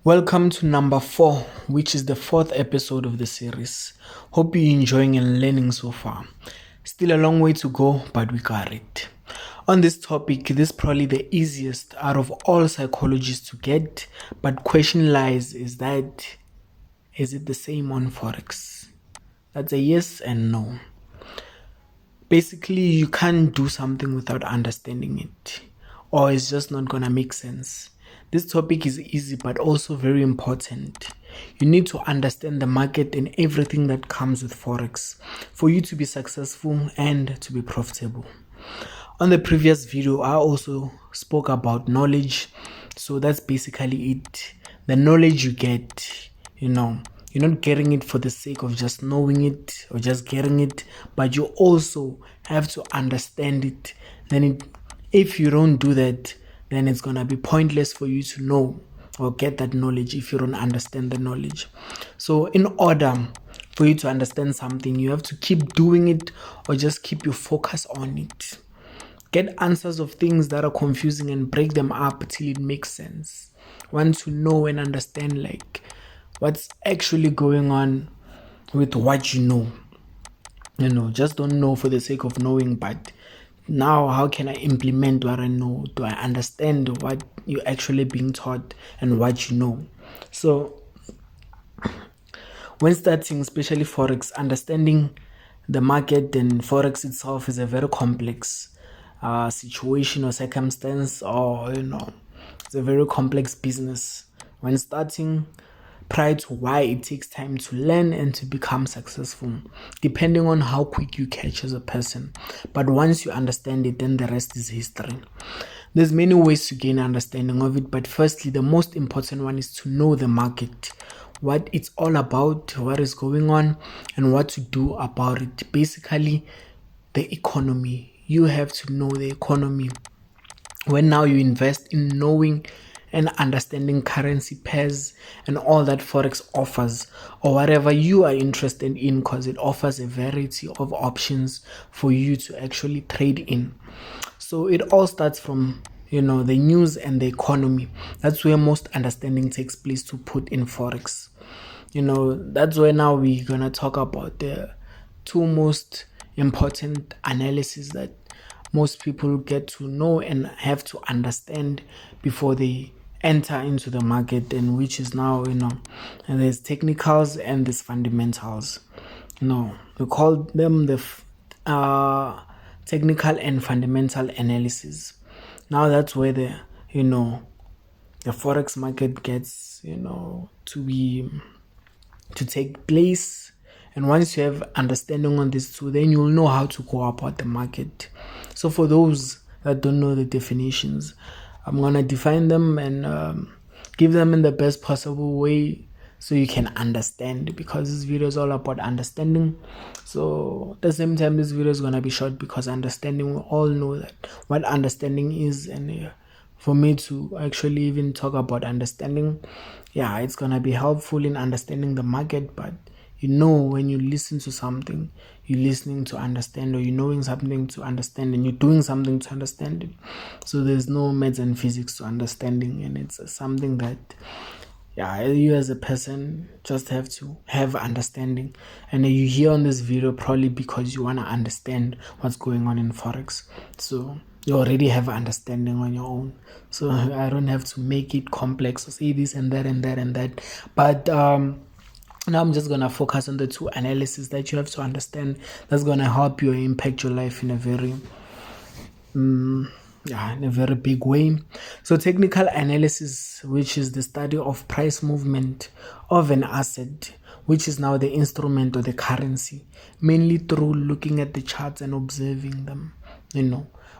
Welcome to number 4, which is the fourth episode of the series. Hope you're enjoying and learning so far. Still a long way to go, but we got it. On this topic, this is probably the easiest out of all psychologies to get, but question lies is it the same on Forex? That's a yes and no. Basically, you can't do something without understanding it, or it's just not gonna make sense. This topic is easy but also very important. You need to understand the market and everything that comes with Forex for you to be successful and to be profitable. On the previous video, I also spoke about knowledge. So that's basically it. The knowledge you get, you're not getting it for the sake of just knowing it or just getting it, but you also have to understand it. If you don't do that, then it's going to be pointless for you to know or get that knowledge if you don't understand the knowledge. So in order for you to understand something, you have to keep doing it or just keep your focus on it. Get answers of things that are confusing and break them up till it makes sense. Want to know and understand what's actually going on with what you know. Just don't know for the sake of knowing, but now how can I implement what I know? Do I understand what you're actually being taught and what you know? So when starting, especially Forex, understanding the market and Forex itself is a very complex situation or circumstance, or it's a very complex business. When starting, prior to why it takes time to learn and to become successful, depending on how quick you catch as a person. But once you understand it, then the rest is history. There's many ways to gain understanding of it, but firstly, the most important one is to know the market, what it's all about, what is going on, and what to do about it. Basically, the economy. You have to know the economy. When now you invest in knowing and understanding currency pairs and all that Forex offers, or whatever you are interested in, because it offers a variety of options for you to actually trade in. So it all starts from the news and the economy. That's where most understanding takes place to put in Forex. That's where now we're gonna talk about the two most important analysis that most people get to know and have to understand before they enter into the market, and which is now and there's technicals and there's fundamentals. We call them the technical and fundamental analysis. Now that's where the Forex market gets to take place. And once you have understanding on this too, then you'll know how to go about the market. So for those that don't know the definitions, I'm going to define them and give them in the best possible way so you can understand, because this video is all about understanding. So at the same time, this video is going to be short because understanding, we all know that what understanding is. And for me to actually even talk about understanding, it's going to be helpful in understanding the market. But when you listen to something, you're listening to understand, or you're knowing something to understand, and you're doing something to understand it. So there's no maths and physics to understanding, and it's something that you as a person just have to have understanding. And you hear on this video probably because you want to understand what's going on in Forex. So you already have understanding on your own. So I don't have to make it complex or say this and that and that and that. But now I'm just going to focus on the two analyses that you have to understand. That's going to help you impact your life in a very big way. So technical analysis, which is the study of price movement of an asset, which is now the instrument or the currency, mainly through looking at the charts and observing them.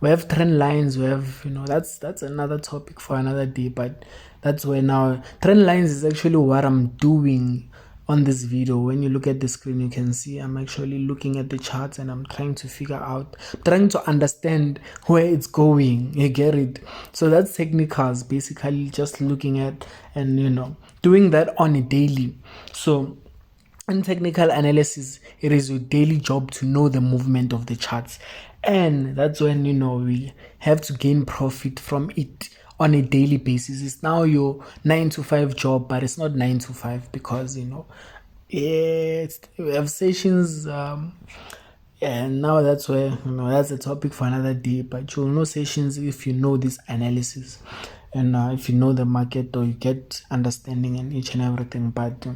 We have trend lines, we have, that's another topic for another day, but that's where now trend lines is actually what I'm doing on this video. When you look at the screen, you can see I'm actually looking at the charts and I'm trying to understand where it's going. You get it? So that's technicals, basically just looking at and doing that on a daily. So in technical analysis, it is your daily job to know the movement of the charts, and that's when we have to gain profit from it on a daily basis. It's now your 9 to 5 job, but it's not 9 to 5 because we have sessions. And now that's where that's a topic for another day. But you'll know sessions if you know this analysis, and if you know the market or you get understanding in each and everything. But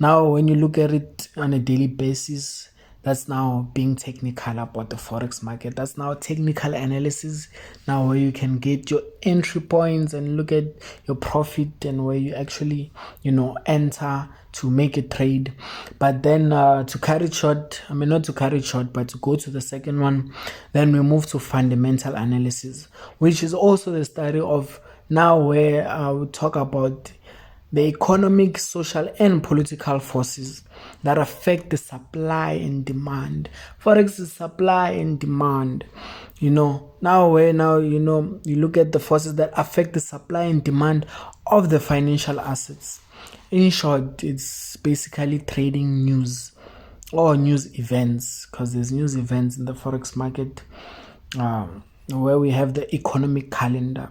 now when you look at it on a daily basis, that's now being technical about the forex market. That's now technical analysis, now where you can get your entry points and look at your profit and where you actually enter to make a trade. But then to carry it short, not to carry it short, but to go to the second one, then we move to fundamental analysis, which is also the study of now where we talk about the economic, social, and political forces that affect the supply and demand. Forex is supply and demand. Now you look at the forces that affect the supply and demand of the financial assets. In short, it's basically trading news or news events, because there's news events in the forex market, where we have the economic calendar.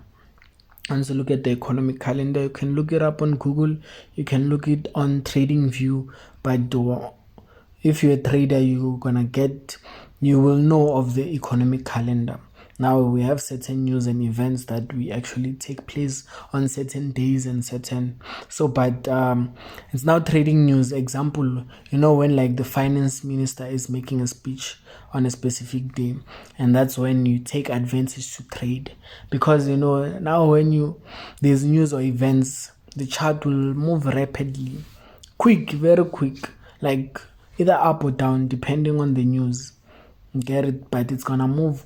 And so look at the economic calendar. You can look it up on Google. You can look it on TradingView. But if you're a trader, you will know of the economic calendar. Now we have certain news and events that we actually take place on certain days and but it's now trading news. Example, when like the finance minister is making a speech on a specific day, and that's when you take advantage to trade, because now when there's news or events, the chart will move rapidly, very quick, like either up or down depending on the news. Get it? But it's gonna move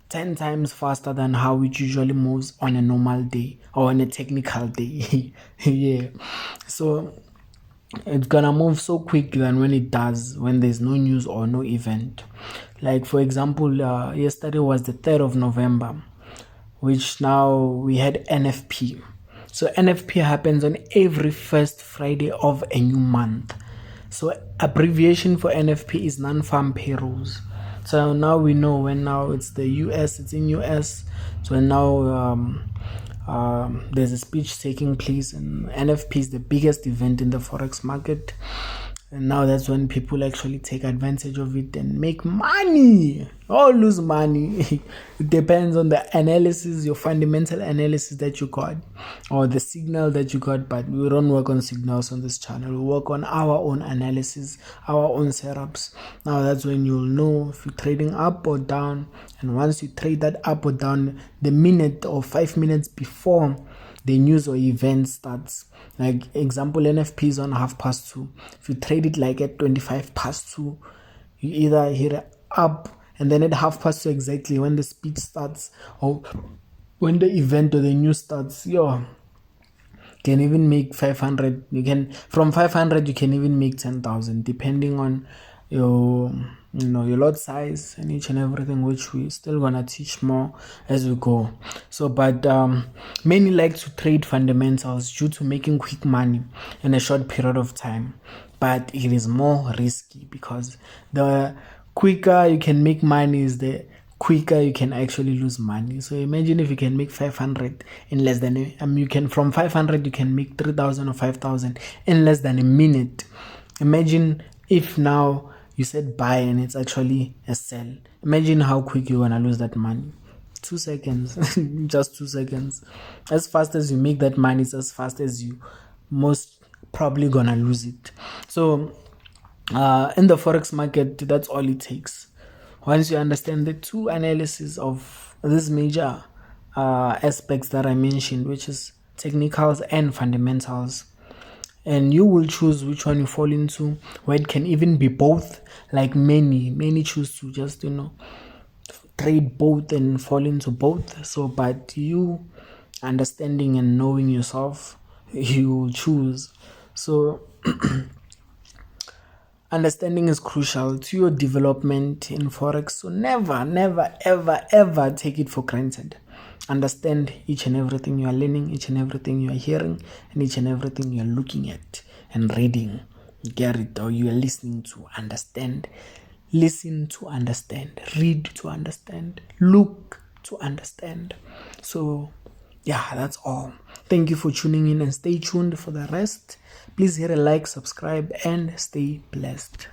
10 times faster than how it usually moves on a normal day or on a technical day. Yeah. So it's gonna move so quick than when there's no news or no event. Like for example, yesterday was the 3rd of November, which now we had NFP. So NFP happens on every first Friday of a new month. So abbreviation for NFP is non-farm payrolls. So now we know when now it's the US, it's in US. So now there's a speech taking place, and NFP is the biggest event in the forex market. And now that's when people actually take advantage of it and make money or lose money. It depends on the analysis, your fundamental analysis that you got, or the signal that you got. But we don't work on signals on this channel. We work on our own analysis, our own setups. Now that's when you'll know if you're trading up or down. And once you trade that up or down, the minute or 5 minutes before the news or event starts, like example, NFP is on 2:30. If you trade it like at 2:25, you either hit it up, and then at 2:30 exactly when the speech starts or when the event or the news starts, you can even make 500. From 500 you can even make 10,000 depending on your lot size and each and everything, which we still gonna teach more as we go. So but many like to trade fundamentals due to making quick money in a short period of time, but it is more risky, because the quicker you can make money is the quicker you can actually lose money. So imagine if you can make 500 in less than from 500 you can make 3,000 or 5,000 in less than a minute. Imagine if now you said buy and it's actually a sell. Imagine how quick you're gonna lose that money. 2 seconds. Just 2 seconds. As fast as you make that money, it's as fast as you most probably gonna lose it. So in the forex market, that's all it takes. Once you understand the two analysis of these major aspects that I mentioned, which is technicals and fundamentals, and you will choose which one you fall into, where it can even be both. Like many choose to just trade both and fall into both. So but you understanding and knowing yourself, you will choose. So understanding is crucial to your development in forex. So never ever take it for granted. Understand each and everything you are learning, each and everything you are hearing, and each and everything you are looking at and reading. Get it, or you are listening to understand. Listen to understand. Read to understand. Look to understand. So yeah, that's all. Thank you for tuning in, and stay tuned for the rest. Please hit a like, subscribe, and stay blessed.